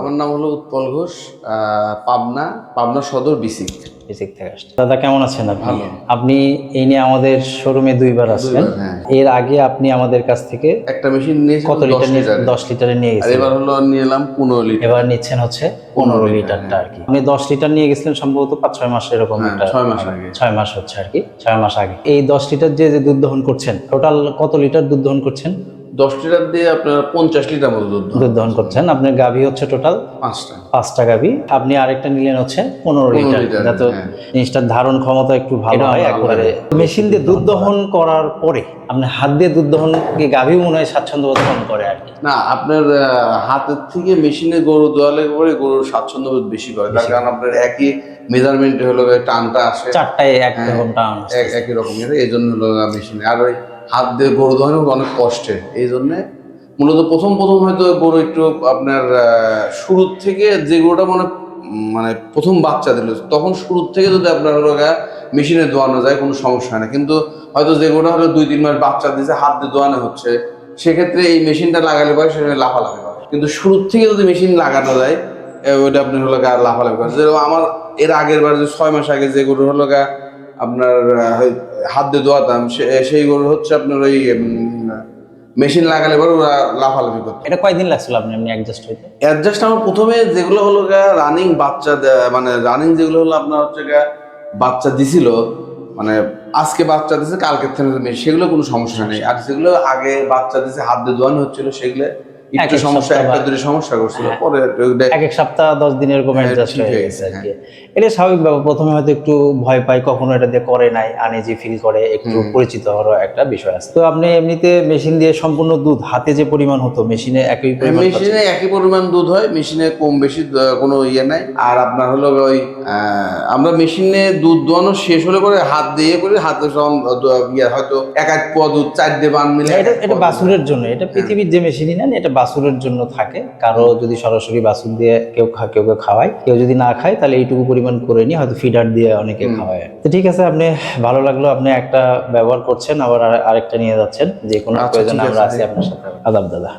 আমার নাম হলো উৎপল ঘোষ, পাবনা পাবনা সদর বিসিক বেসিক থেকে আসছে। দাদা কেমন আছেন আপনি? ভালো। আপনি এই নিয়ে আমাদের শোরুমে দুইবার আসছেন। হ্যাঁ। এর আগে আপনি আমাদের কাছ থেকে একটা মেশিন নিয়েছি কত লিটার নিয়ে 10 লিটারে নিয়ে আর গেছেন? এবার হলো নিলাম 15 লিটার। এবার নিচ্ছেন হচ্ছে 15 লিটারটা আর কি। আপনি 10 লিটার নিয়ে গেছিলেন সম্ভবত 5-6 মাস এরকম হ্যাঁ, একটা 6 মাস আগে। 6 মাস হচ্ছে আর কি, 6 মাস আগে। এই 10 লিটার যে যে দুধ দহন করছেন, টোটাল কত লিটার দুধ দহন করছেন? 10 লিটার দিয়ে আপনার 50 লিটার মতো দুধ দহন করছেন। আপনার গাভী হচ্ছে টোটাল 5টা গাভী। আপনি আরেকটা নিলেন হচ্ছে 15 লিটার। যাতে জিনিসটার ধারণ ক্ষমতা একটু ভালো হয় একবারে। মেশিন দিয়ে দুধ দহন করার পরে আপনি হাত দিয়ে দুধ দহন কি গাভী মনে হয় স্বাচ্ছন্দ্য বোধ করে আর কি? না, আপনার হাতের থেকে মেশিনে গরু দোয়ালে পরে গরুর স্বাচ্ছন্দ্য বোধ বেশি করে, তার কারণ আপনার একই মেজারমেন্ট হলো টানটা আসে, চারটায় একরকম টান, একই রকমের, এই জন্য হলো মেশিনে। আর ওই হাত দিয়ে গরু দোয়ানো অনেক কষ্টের, এই জন্যে মূলত প্রথম প্রথম হয়তো গরু একটু আপনার শুরুর থেকে যে গরুটা মানে প্রথম বাচ্চা দিল তখন শুরুর থেকে যদি আপনার হলো মেশিনে দোয়ানো যায় কোনো সমস্যা হয় না। কিন্তু হয়তো যে গরুটা হলো 2-3 মাস বাচ্চা দিয়েছে হাত দিয়ে দোয়ানো হচ্ছে, সেক্ষেত্রে এই মেশিনটা লাগালে পরে সেখানে লাফালাফি করে। কিন্তু শুরুর থেকে যদি মেশিন লাগানো যায় ওইটা আপনি হলো লাফালাফি করে। যেরকম আমার এর আগের বার যে 6 মাস আগে যে গরু হলো আপনার হাত দিয়ে দোয়াতাম, সেই গরু হচ্ছে আপনার ওই মেশিন লাগালে পরে ওরা লাফালাফি করতো। এটা কয়দিন লাগছিল আপনি এমনি অ্যাডজাস্ট হইতে? অ্যাডজাস্ট আমার প্রথমে যেগুলো হলো রানিং বাচ্চা মানে রানিং যেগুলো হলো আপনার হচ্ছে বাচ্চা দিছিল, মানে আজকে বাচ্চা দিছে কালকে থেকে সেগুলো কোনো সমস্যা নেই। আর যেগুলো আগে বাচ্চা দিছে হাত দিয়ে দোয়ানো হচ্ছিল সেগুলো একটু সমস্যা, একটা দুটো সমস্যা করছিল, পরে এক সপ্তাহ 10 দিন এরকম অ্যাডজাস্ট হয়ে গেছে আর কি। এটা স্বাভাবিক ব্যাপার। প্রথমে হয়তো একটু ভয় পাই, কখনো এটা দিয়ে করে নাই, আনইজি ফিল করে, একটু পরিচিত হওয়ার একটা বিষয় আছে। তো আপনি এমনিতে মেশিন দিয়ে সম্পূর্ণ দুধ হাতে যে পরিমাণ হতো মেশিনে একই পরিমাণ? মেশিনে একই পরিমাণ দুধ হয়, মেশিনে কম বেশি কোনো ইয়ে নাই। আর আপনার হলো ওই আমরা মেশিনে দুধ দোয়ানো শেষ হলে পরে হাত দিয়ে করে হাতে হয়তো 1 পোয়া দুধ 4 দিয়ে বান মিলে। এটা বাছুরের জন্য, এটা পৃথিবীর যে মেশিনই নেন এটা বাছুরের জন্য থাকে। কারো যদি সরাসরি বাছুর দিয়ে কেউ কেউ খাওয়ায়, কেউ যদি না খায় তাহলে এইটুকু পরিমাণ করে নিয়ে হয়তো ফিডার দিয়ে অনেকে খাওয়ায়। তো ঠিক আছে, আপনি ভালো লাগলো, আপনি একটা ব্যবহার করছেন আবার আরেকটা নিয়ে যাচ্ছেন, যে কোনো প্রয়োজনে আমরা আছি আপনার সাথে। আদাব দাদা।